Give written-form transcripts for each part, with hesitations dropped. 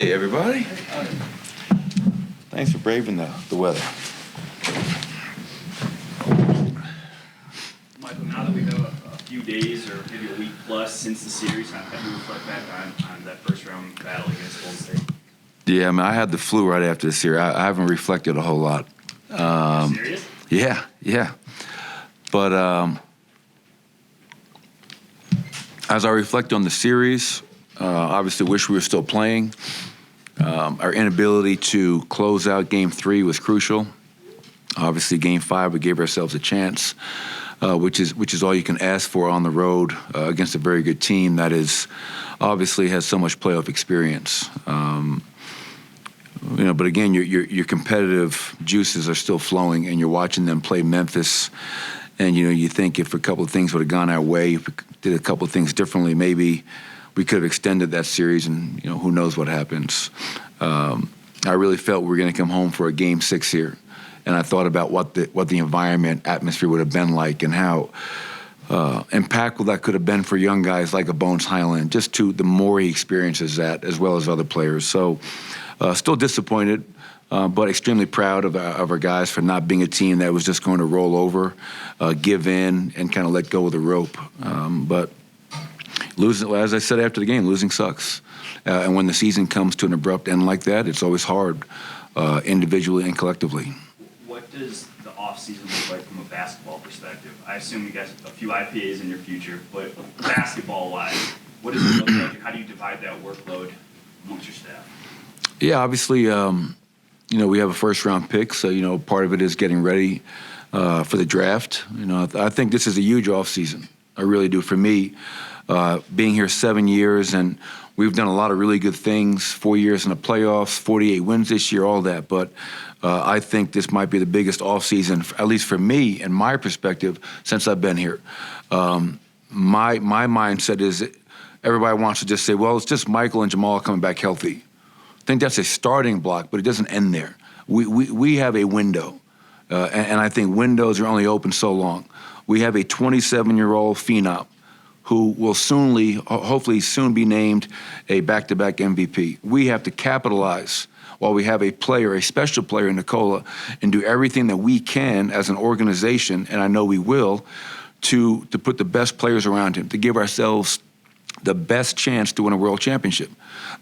Hey, everybody. Thanks for braving the weather. Michael, now that we have a few days or maybe a week plus since the series, how do you reflect back on that first round battle against Golden State? Yeah, I mean, I had the flu right after the series. I haven't reflected a whole lot. Serious? Yeah. But as I reflect on the series, obviously wish we were still playing. Our inability to close out Game 3 was crucial. Obviously, Game 5, we gave ourselves a chance, which is all you can ask for on the road against a very good team that is obviously has so much playoff experience. But again, your competitive juices are still flowing, and you're watching them play Memphis. And you think if a couple of things would have gone our way, if we did a couple of things differently, maybe we could have extended that series, and who knows what happens. I really felt we were going to come home for a Game 6 here, and I thought about what the environment, atmosphere would have been like, and how impactful that could have been for young guys like a Bones Highland, just to the more he experiences that, as well as other players. So, still disappointed, but extremely proud of our guys for not being a team that was just going to roll over, give in, and kind of let go of the rope. But losing, as I said after the game, losing sucks. And when the season comes to an abrupt end like that, it's always hard, individually and collectively. What does the offseason look like from a basketball perspective? I assume you guys have a few IPAs in your future, but basketball-wise, what does it look like? How do you divide that workload amongst your staff? Yeah, obviously, we have a first-round pick, so, part of it is getting ready for the draft. I think this is a huge offseason. I really do. For me, being here 7 years, and we've done a lot of really good things, 4 years in the playoffs, 48 wins this year, all that. But I think this might be the biggest offseason, at least for me and my perspective, since I've been here. My mindset is everybody wants to just say, well, it's just Michael and Jamal coming back healthy. I think that's a starting block, but it doesn't end there. We have a window, and I think windows are only open so long. We have a 27-year-old phenom who will hopefully soon be named a back-to-back MVP. We have to capitalize while we have a special player in Nikola, and do everything that we can as an organization, and I know we will, to put the best players around him, to give ourselves the best chance to win a world championship.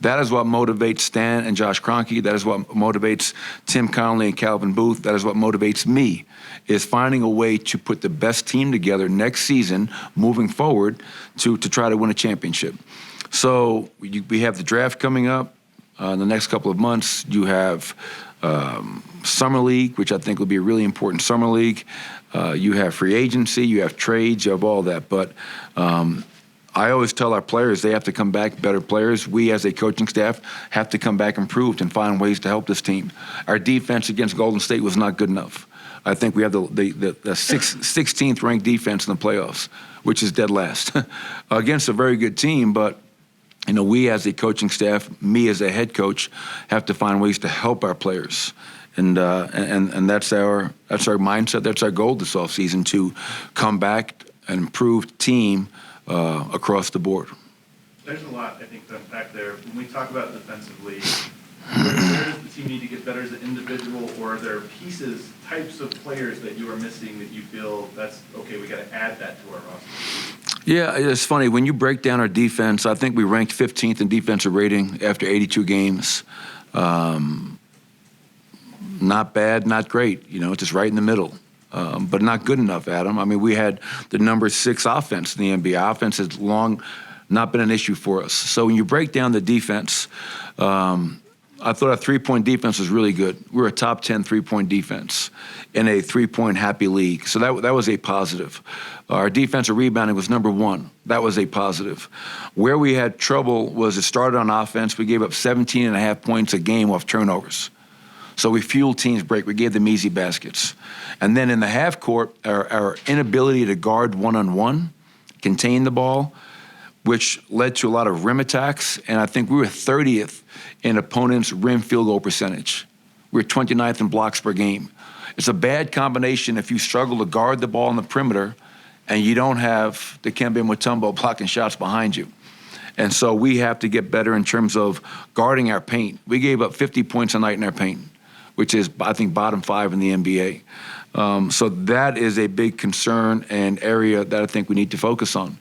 That is what motivates Stan and Josh Kroenke. That is what motivates Tim Connelly and Calvin Booth. That is what motivates me, is finding a way to put the best team together next season, moving forward, to try to win a championship. So we have the draft coming up in the next couple of months. You have Summer League, which I think will be a really important Summer League. You have free agency, you have trades, you have all that. But I always tell our players they have to come back better players. We, as a coaching staff, have to come back improved and find ways to help this team. Our defense against Golden State was not good enough. I think we have the 16th ranked defense in the playoffs, which is dead last against a very good team. But we as a coaching staff, me as a head coach, have to find ways to help our players. And that's our mindset. That's our goal this offseason, to come back an improved team across the board. There's a lot, I think, to unpack there. When we talk about defensively, where does the team need to get better as an individual, or are there pieces, types of players that you are missing that you feel that's, okay, we got to add that to our roster? Yeah, it's funny. When you break down our defense, I think we ranked 15th in defensive rating after 82 games. Not bad, not great. Just right in the middle. But not good enough, Adam. I mean, we had the number 6 offense in the NBA. Offense has long not been an issue for us. So when you break down the defense, I thought our three-point defense was really good. We were a top 10 three-point defense in a three-point happy league. So that was a positive. Our defensive rebounding was number 1. That was a positive. Where we had trouble was it started on offense. We gave up 17.5 points a game off turnovers. So we fueled teams' break. We gave them easy baskets. And then in the half court, our inability to guard one-on-one, contain the ball, which led to a lot of rim attacks. And I think we were 30th in opponents' rim field goal percentage. We were 29th in blocks per game. It's a bad combination if you struggle to guard the ball on the perimeter and you don't have Dikembe Mutombo blocking shots behind you. And so we have to get better in terms of guarding our paint. We gave up 50 points a night in our paint, which is, I think, bottom 5 in the NBA. So that is a big concern and area that I think we need to focus on.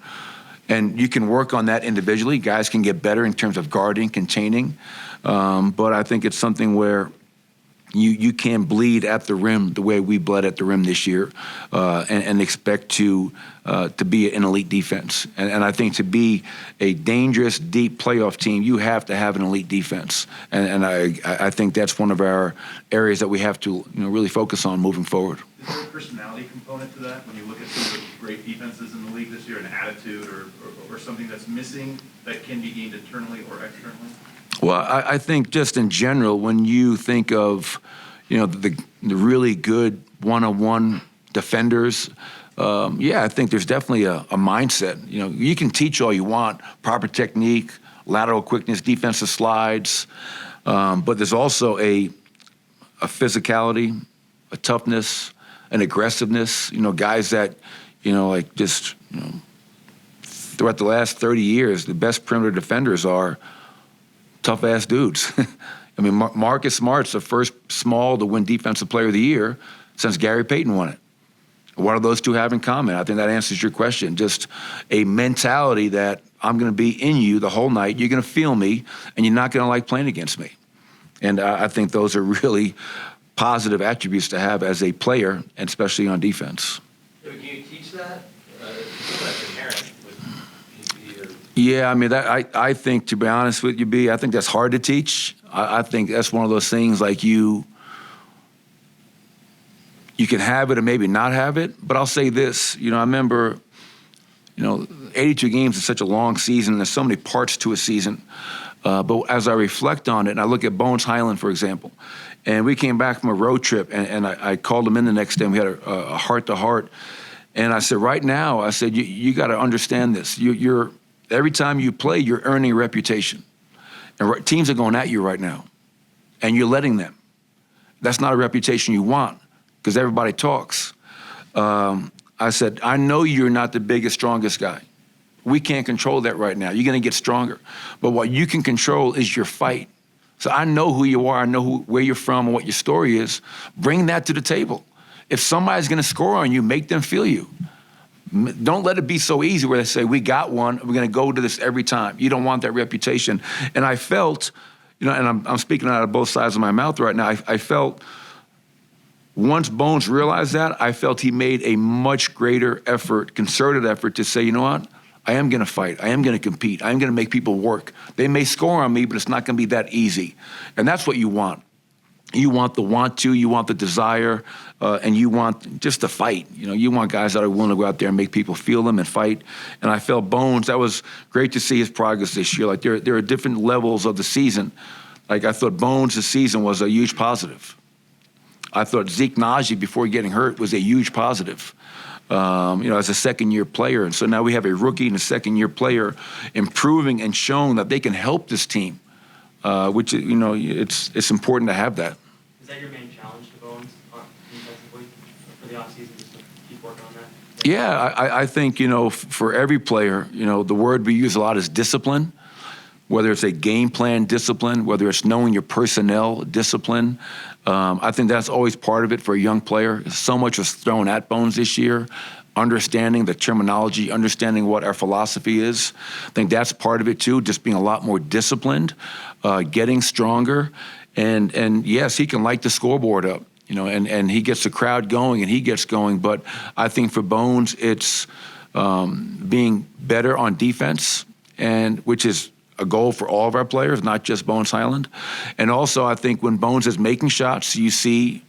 And you can work on that individually. Guys can get better in terms of guarding, containing. But I think it's something where you can't bleed at the rim the way we bled at the rim this year and expect to be an elite defense. And I think to be a dangerous, deep playoff team, you have to have an elite defense. And I think that's one of our areas that we have to really focus on moving forward. Is there a personality component to that when you look at some of the great defenses in the league this year, an attitude or something that's missing that can be gained internally or externally? Well, I think just in general, when you think of, the really good one-on-one defenders, I think there's definitely a mindset. You can teach all you want, proper technique, lateral quickness, defensive slides, but there's also a physicality, a toughness, an aggressiveness. Guys that, throughout the last 30 years, the best perimeter defenders are tough-ass dudes. I mean, Marcus Smart's the first small to win Defensive Player of the Year since Gary Payton won it. What do those two have in common? I think that answers your question. Just a mentality that I'm going to be in you the whole night, you're going to feel me, and you're not going to like playing against me. And I think those are really positive attributes to have as a player, and especially on defense. Can you teach that? That's inherent with either. Yeah, I mean, I think, to be honest with you, B, I think that's hard to teach. I think that's one of those things like you can have it or maybe not have it. But I'll say this, I remember, 82 games is such a long season, and there's so many parts to a season. But as I reflect on it, and I look at Bones Highland, for example, and we came back from a road trip, and I called him in the next day, and we had a heart-to-heart. And I said, right now, I said, you got to understand this. You're every time you play, you're earning a reputation. And teams are going at you right now, and you're letting them. That's not a reputation you want, because everybody talks. I said, I know you're not the biggest, strongest guy. We can't control that right now. You're going to get stronger. But what you can control is your fight. So I know who you are. I know where you're from and what your story is. Bring that to the table. If somebody's going to score on you, make them feel you. Don't let it be so easy where they say, we got one, we're going to go to this every time. You don't want that reputation. And I felt, and I'm speaking out of both sides of my mouth right now, I felt once Bones realized that, I felt he made a much greater effort, concerted effort to say, you know what? I am going to fight. I am going to compete. I am going to make people work. They may score on me, but it's not going to be that easy. And that's what you want. You want the want to, you want the desire, and you want just the fight. You want guys that are willing to go out there and make people feel them and fight. And I felt Bones, that was great to see his progress this year. Like there are different levels of the season. Like I thought Bones this season was a huge positive. I thought Zeke Naji, before getting hurt, was a huge positive. As a second-year player. And so now we have a rookie and a second-year player improving and showing that they can help this team, which, it's important to have that. Is that your main challenge to Bones defensively for the offseason, just to keep working on that? Yeah, I think, for every player, the word we use a lot is discipline, whether it's a game plan discipline, whether it's knowing your personnel discipline. I think that's always part of it for a young player. So much was thrown at Bones this year, understanding the terminology, understanding what our philosophy is. I think that's part of it too, just being a lot more disciplined, getting stronger. And yes, he can light the scoreboard up, and he gets the crowd going and he gets going. But I think for Bones, it's being better on defense, and which is a goal for all of our players, not just Bones Highland. And also, I think when Bones is making shots, you see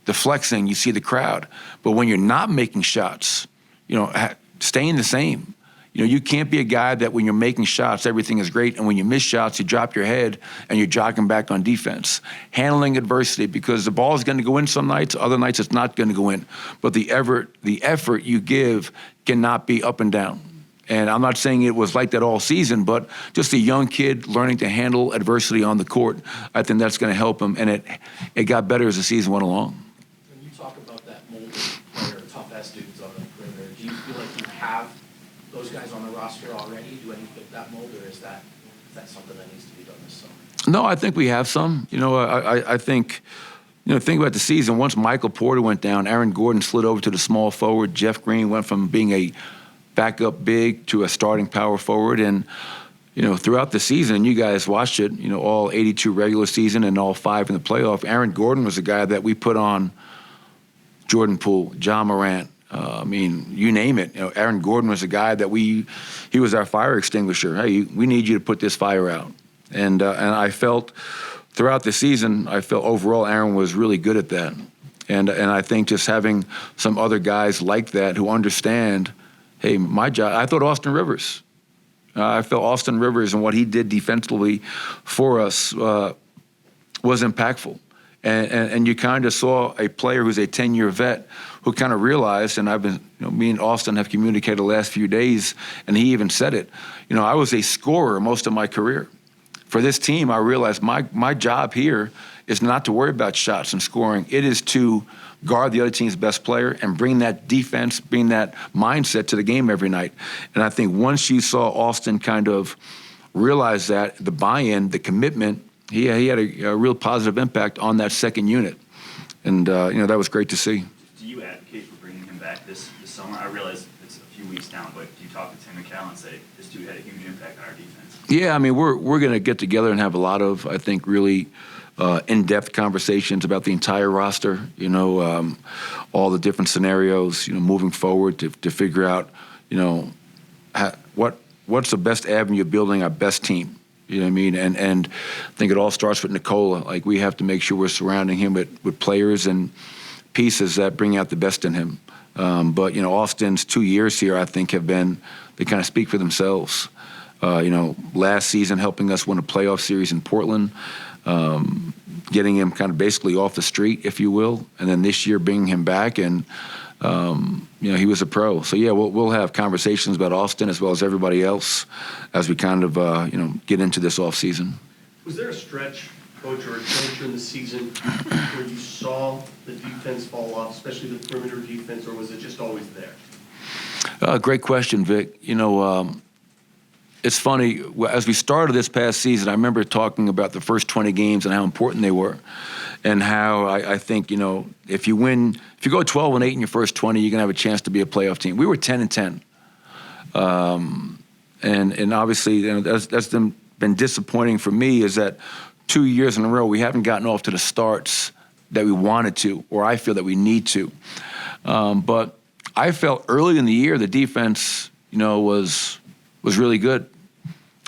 the flexing, you see the crowd. But when you're not making shots, staying the same. You can't be a guy that when you're making shots, everything is great, and when you miss shots, you drop your head and you're jogging back on defense. Handling adversity, because the ball is going to go in some nights, other nights it's not going to go in. But the effort you give cannot be up and down. And I'm not saying it was like that all season, but just a young kid learning to handle adversity on the court, I think that's going to help him. And it got better as the season went along. When you talk about that molded player, tough-ass dudes on the perimeter, do you feel like you have those guys on the roster already? Do any fit that mold, or is that something that needs to be done this summer? No, I think we have some. I think, think about the season. Once Michael Porter went down, Aaron Gordon slid over to the small forward. Jeff Green went from being a backup big to a starting power forward. And, throughout the season, you guys watched it, all 82 regular season and all 5 in the playoff. Aaron Gordon was a guy that we put on Jordan Poole, John Morant. You name it. Aaron Gordon was a guy that he was our fire extinguisher. Hey, we need you to put this fire out. And I felt throughout the season, overall Aaron was really good at that. And I think just having some other guys like that who understand, hey, my job. I thought Austin Rivers. I felt Austin Rivers and what he did defensively for us was impactful. And you kind of saw a player who's a 10-year vet who kind of realized, and I've been, me and Austin have communicated the last few days, and he even said it. I was a scorer most of my career. For this team, I realized my job here is not to worry about shots and scoring. It is to guard the other team's best player and bring that defense, bring that mindset to the game every night. And I think once you saw Austin kind of realize that, the buy-in, the commitment, he had a real positive impact on that second unit. And, that was great to see. Do you advocate for bringing him back this summer? I realize it's a few weeks down, but do you talk to Tim McCall and say, this dude had a huge impact on our defense? Yeah, we're going to get together and have a lot of, I think, really in-depth conversations about the entire roster, all the different scenarios, moving forward to figure out, what's the best avenue of building our best team. You know what I mean? And I think it all starts with Nikola. Like, we have to make sure we're surrounding him with players and pieces that bring out the best in him. But, Austin's 2 years here, I think, they kind of speak for themselves. Last season helping us win a playoff series in Portland, getting him kind of basically off the street, if you will. And then this year bringing him back, and, he was a pro. So, yeah, we'll have conversations about Austin as well as everybody else as we kind of, get into this offseason. Was there a stretch, Coach, or a juncture in the season where you saw the defense fall off, especially the perimeter defense, or was it just always there? Great question, Vic. It's funny, as we started this past season, I remember talking about the first 20 games and how important they were, and how I think, if you go 12-8 in your first 20, you're going to have a chance to be a playoff team. We were 10-10. And obviously, that's been disappointing for me, is that 2 years in a row, we haven't gotten off to the starts that we wanted to, or I feel that we need to. But I felt early in the year the defense, was really good.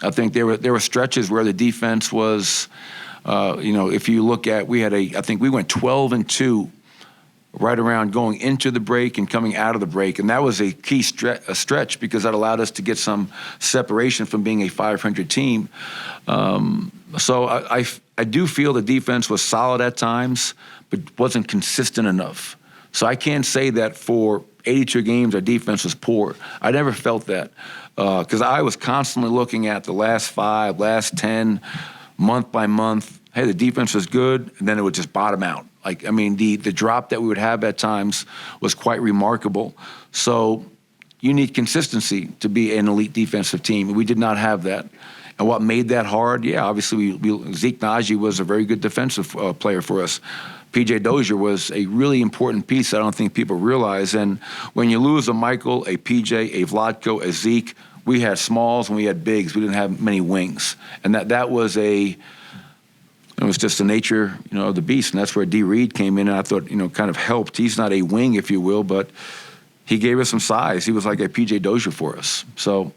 I think there were stretches where the defense was, if you look at, I think we went 12-2 right around going into the break and coming out of the break. And that was a key stretch because that allowed us to get some separation from being a 500 team. So I do feel the defense was solid at times, but wasn't consistent enough. So I can't say that for 82 games our defense was poor. I never felt that. Because I was constantly looking at the last 5, last 10, month by month. Hey, the defense was good, and then it would just bottom out. The drop that we would have at times was quite remarkable. So you need consistency to be an elite defensive team. We did not have that. And what made that hard? Yeah, obviously Zeke Naji was a very good defensive player for us. P.J. Dozier was a really important piece I don't think people realize. And when you lose a Michael, a P.J., a Vlatko, a Zeke, we had smalls and we had bigs. We didn't have many wings. And that was it was just the nature, of the beast. And that's where D. Reed came in and I thought, kind of helped. He's not a wing, if you will, but he gave us some size. He was like a P.J. Dozier for us. So,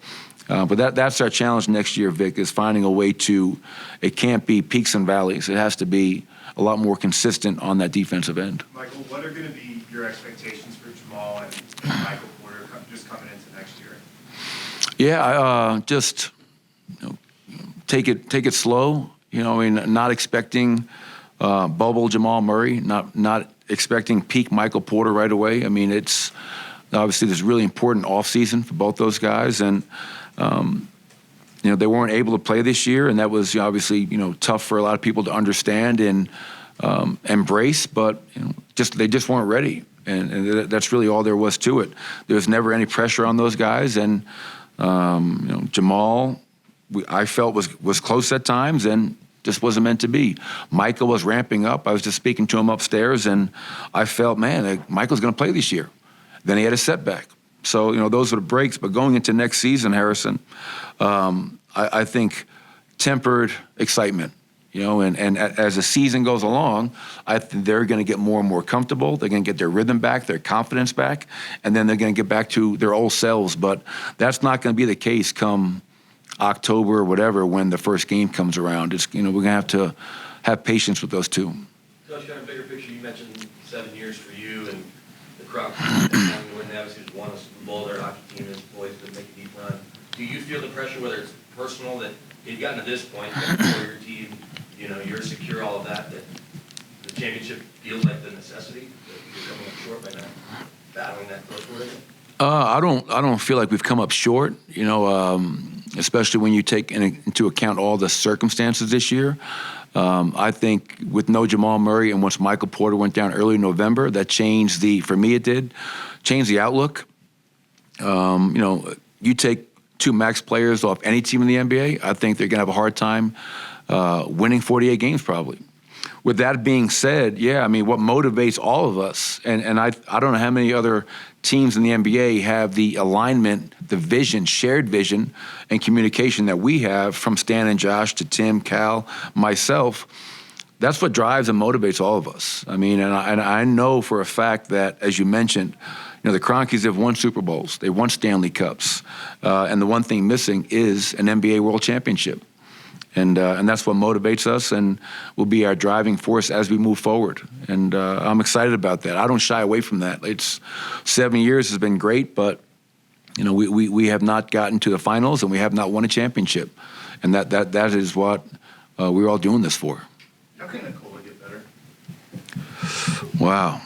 but that's our challenge next year, Vic, is finding a way it can't be peaks and valleys. It has to be a lot more consistent on that defensive end. Michael, what are going to be your expectations for Jamal and Michael Porter just coming into next year? Yeah, just take it slow. Not expecting bubble Jamal Murray, not expecting peak Michael Porter right away. It's obviously there's really important offseason for both those guys, and they weren't able to play this year, and that was obviously tough for a lot of people to understand and embrace. But they just weren't ready, and that's really all there was to it. There was never any pressure on those guys, and Jamal, I felt was close at times and just wasn't meant to be. Michael was ramping up. I was just speaking to him upstairs, and I felt, man, Michael's going to play this year. Then he had a setback. So, those are the breaks. But going into next season, Harrison, I think tempered excitement. And as the season goes along, I think they're going to get more and more comfortable. They're going to get their rhythm back, their confidence back, and then they're going to get back to their old selves. But that's not going to be the case come October or whatever when the first game comes around. It's we're going to have patience with those two. Coach, kind of bigger picture, you mentioned 7 years for you and the Crocs. When they obviously just won a Super Bowl, their hockey team is poised to make a deep run. Do you feel the pressure, whether it's personal, that you've gotten to this point, for your team, you're secure, all of that the championship feels like the necessity, that you're coming up short by not battling that close for it? I don't feel like we've come up short, especially when you take into account all the circumstances this year. I think with no Jamal Murray and once Michael Porter went down early November, that changed for me it did, change the outlook. You take two max players off any team in the NBA, I think they're going to have a hard time winning 48 games probably. With that being said, what motivates all of us, and I don't know how many other teams in the NBA have the alignment, the vision, shared vision, and communication that we have from Stan and Josh to Tim, Cal, myself. That's what drives and motivates all of us. And I know for a fact that, as you mentioned, the Cronkies have won Super Bowls, they won Stanley Cups, and the one thing missing is an NBA World Championship. And that's what motivates us and will be our driving force as we move forward. And I'm excited about that. I don't shy away from that. It's 7 years has been great, but we have not gotten to the finals and we have not won a championship. And that is what we're all doing this for. How can Nikola get better? Wow.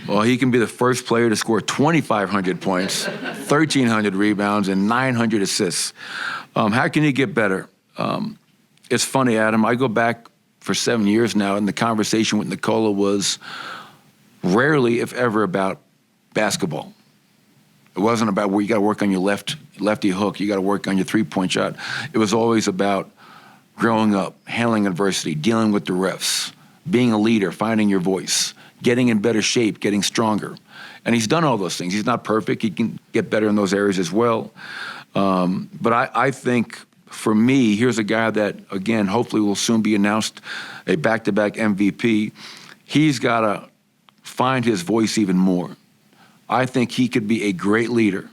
Well, he can be the first player to score 2,500 points, 1,300 rebounds, and 900 assists. How can he get better? It's funny, Adam. I go back for 7 years now, and the conversation with Nikola was rarely, if ever, about basketball. It wasn't about where you got to work on your lefty hook. You got to work on your three-point shot. It was always about growing up, handling adversity, dealing with the refs, being a leader, finding your voice, getting in better shape, getting stronger. And he's done all those things. He's not perfect. He can get better in those areas as well. But I think, for me, here's a guy that, again, hopefully will soon be announced a back-to-back MVP. He's got to find his voice even more. I think he could be a great leader.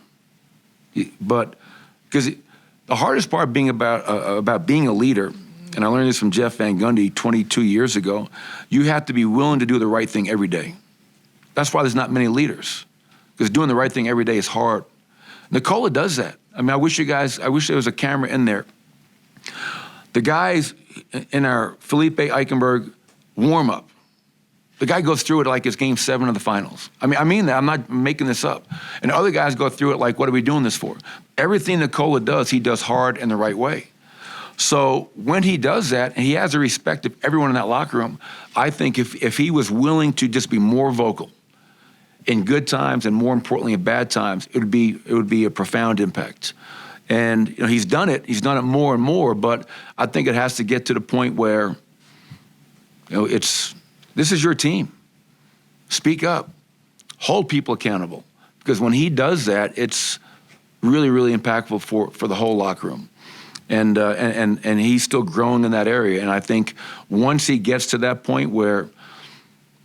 But because the hardest part being about being a leader, and I learned this from Jeff Van Gundy 22 years ago, you have to be willing to do the right thing every day. That's why there's not many leaders, because doing the right thing every day is hard. Nikola does that. I wish there was a camera in there. The guys in our Felipe Eichenberg warm-up, the guy goes through it like it's Game 7 of the finals. I mean that. I'm not making this up. And other guys go through it like, what are we doing this for? Everything Nikola does, he does hard and the right way. So when he does that, and he has the respect of everyone in that locker room, I think if he was willing to just be more vocal in good times and more importantly in bad times, it would be a profound impact. And he's done it. He's done it more and more. But I think it has to get to the point where this is your team. Speak up. Hold people accountable. Because when he does that, it's really, really impactful for the whole locker room. And he's still growing in that area. And I think once he gets to that point where,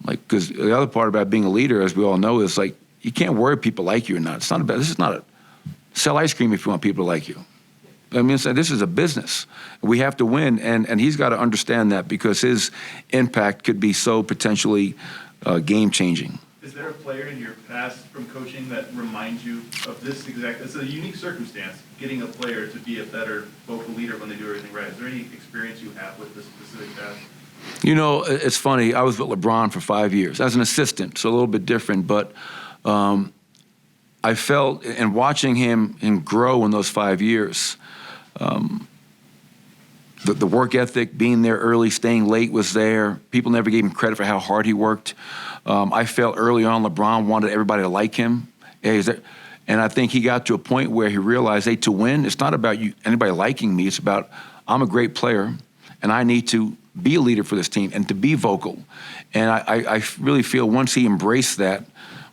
because the other part about being a leader, as we all know, is you can't worry if people like you or not. This is not a sell ice cream if you want people to like you. This is a business. We have to win, and he's got to understand that because his impact could be so potentially game-changing. Is there a player in your past from coaching that reminds you of this exact? It's a unique circumstance, getting a player to be a better vocal leader when they do everything right. Is there any experience you have with this specific task? It's funny. I was with LeBron for 5 years as an assistant, so a little bit different. But I felt, in watching him grow in those 5 years, the work ethic, being there early, staying late was there. People never gave him credit for how hard he worked. I felt early on LeBron wanted everybody to like him. And And I think he got to a point where he realized, hey, to win, it's not about anybody liking me. It's about I'm a great player, and I need to be a leader for this team and to be vocal. And I really feel once he embraced that,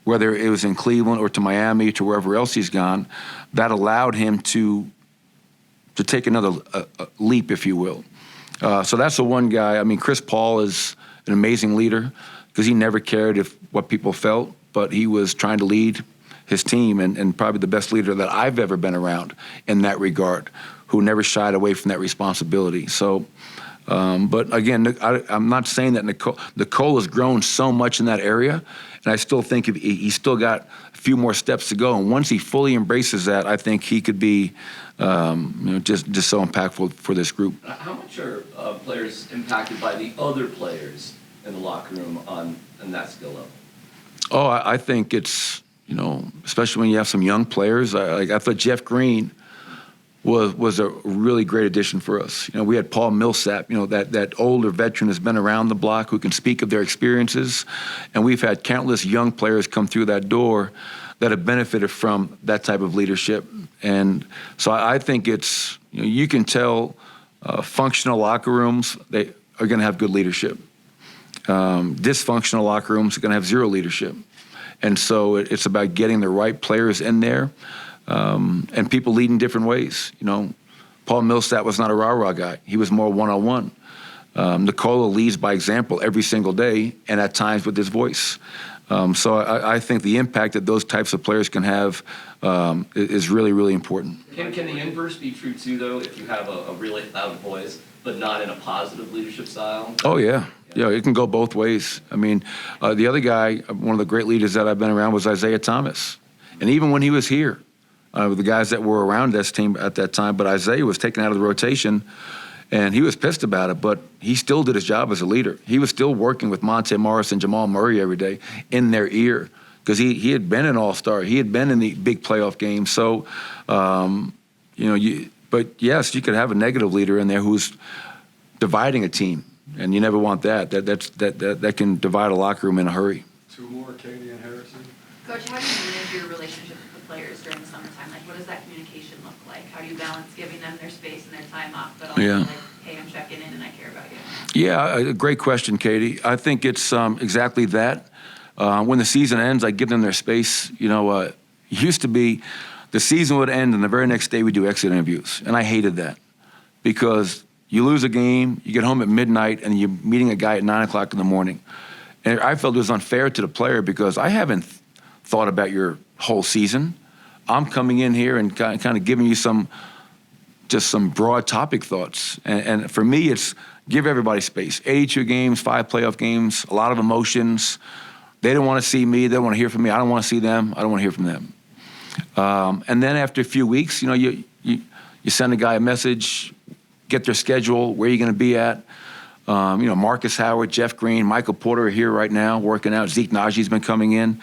whether it was in Cleveland or to Miami or to wherever else he's gone, that allowed him to take another leap, if you will. So that's the one guy. I mean, Chris Paul is an amazing leader because he never cared what people felt, but he was trying to lead his team and probably the best leader that I've ever been around in that regard, who never shied away from that responsibility. So, but again, I'm not saying that Nicole has grown so much in that area, and I still think he's still got a few more steps to go. And once he fully embraces that, I think he could be just so impactful for this group. How much are players impacted by the other players in the locker room on that skill level? Oh, I think it's, especially when you have some young players. I thought Jeff Green was a really great addition for us. We had Paul Millsap, that older veteran has been around the block who can speak of their experiences. And we've had countless young players come through that door that have benefited from that type of leadership. And so I think it's, you can tell functional locker rooms, they are going to have good leadership. Dysfunctional locker rooms are going to have zero leadership. And so it's about getting the right players in there. And people lead in different ways. Paul Millsap was not a rah-rah guy. He was more one-on-one. Nikola leads by example every single day, and at times with his voice. So I think the impact that those types of players can have is really, really important. Can the inverse be true too, though, if you have a really loud voice, but not in a positive leadership style? Oh, yeah. Yeah, it can go both ways. I mean, the other guy, one of the great leaders that I've been around was Isaiah Thomas. And even when he was here, the guys that were around this team at that time, but Isaiah was taken out of the rotation, and he was pissed about it, but he still did his job as a leader. He was still working with Monte Morris and Jamal Murray every day in their ear because he had been an all-star. He had been in the big playoff games. So, but yes, you could have a negative leader in there who's dividing a team, and you never want that. That can divide a locker room in a hurry. Two more, Katie and Harrison. Coach, how do you manage your relationship with the players during the summertime? Like, what does that communication look like? How do you balance giving them their space and their time off, but also like, hey, I'm checking in and I care about you? Yeah, a great question, Katie. I think it's exactly that. When the season ends, I give them their space. It used to be the season would end and the very next day we do exit interviews, and I hated that because you lose a game, you get home at midnight, and you're meeting a guy at 9 o'clock in the morning. And I felt it was unfair to the player because I haven't thought about your whole season. I'm coming in here and kind of giving you some broad topic thoughts. And for me, it's give everybody space. 82 games, 5 playoff games, a lot of emotions. They don't want to see me. They don't want to hear from me. I don't want to see them. I don't want to hear from them. And then after a few weeks, you send a guy a message, get their schedule, where you're going to be at. Marcus Howard, Jeff Green, Michael Porter are here right now working out. Zeke Najee's been coming in.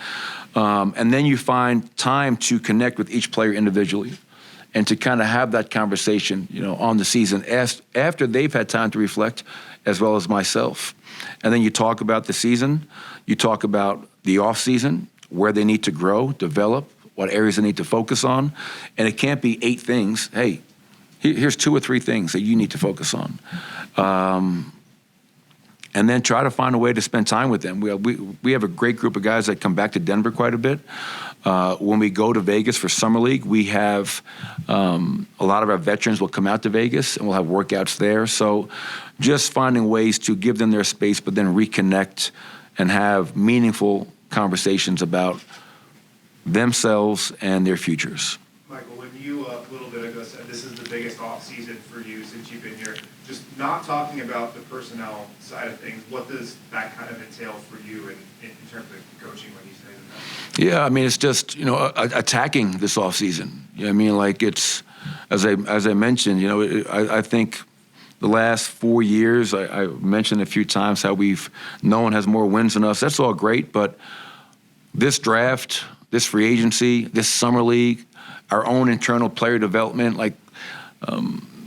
And then you find time to connect with each player individually and to kind of have that conversation, on the season after they've had time to reflect, as well as myself. And then you talk about the season. You talk about the off season, where they need to grow, develop, what areas they need to focus on. And it can't be 8 things. Hey, here's 2 or 3 things that you need to focus on. And then try to find a way to spend time with them. We have a great group of guys that come back to Denver quite a bit. When we go to Vegas for Summer League, we have a lot of our veterans will come out to Vegas, and we'll have workouts there. So just finding ways to give them their space, but then reconnect and have meaningful conversations about themselves and their futures. Michael, when you a little bit ago said this is the biggest off season for you since you've been here, just not talking about the personnel side of things, what does that kind of entail for you in terms of coaching when you say that? Yeah, I mean, it's just, attacking this off season. It's, as I mentioned, I think the last 4 years, I mentioned a few times how no one has more wins than us. That's all great, but this draft, this free agency, this summer league, our own internal player development,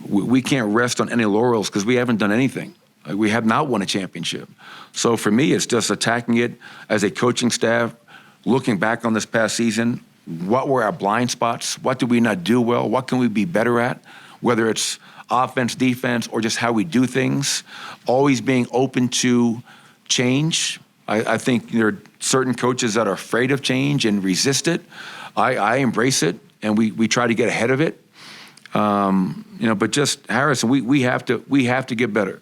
we can't rest on any laurels because we haven't done anything. We have not won a championship. So for me, it's just attacking it as a coaching staff, looking back on this past season, what were our blind spots, what did we not do well, what can we be better at, whether it's offense, defense, or just how we do things, always being open to change. I think there are certain coaches that are afraid of change and resist it. I embrace it, and we try to get ahead of it. But just Harrison, we have to get better.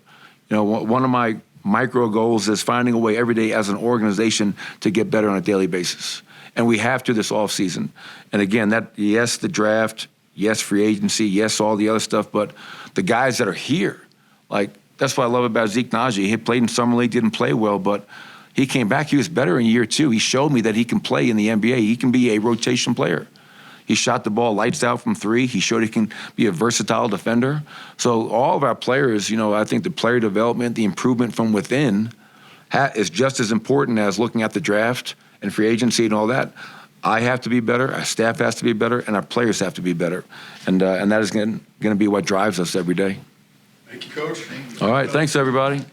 One of my micro goals is finding a way every day as an organization to get better on a daily basis, and we have to this offseason. And again, yes, the draft, yes, free agency, yes, all the other stuff, but the guys that are here, like that's what I love about Zeke Naji. He played in summer league, didn't play well, but he came back. He was better in year 2. He showed me that he can play in the NBA. He can be a rotation player. He shot the ball lights out from 3. He showed he can be a versatile defender. So all of our players, I think the player development, the improvement from within is just as important as looking at the draft and free agency and all that. I have to be better, our staff has to be better, and our players have to be better. And that is going to be what drives us every day. Thank you, Coach. All right, thanks, everybody.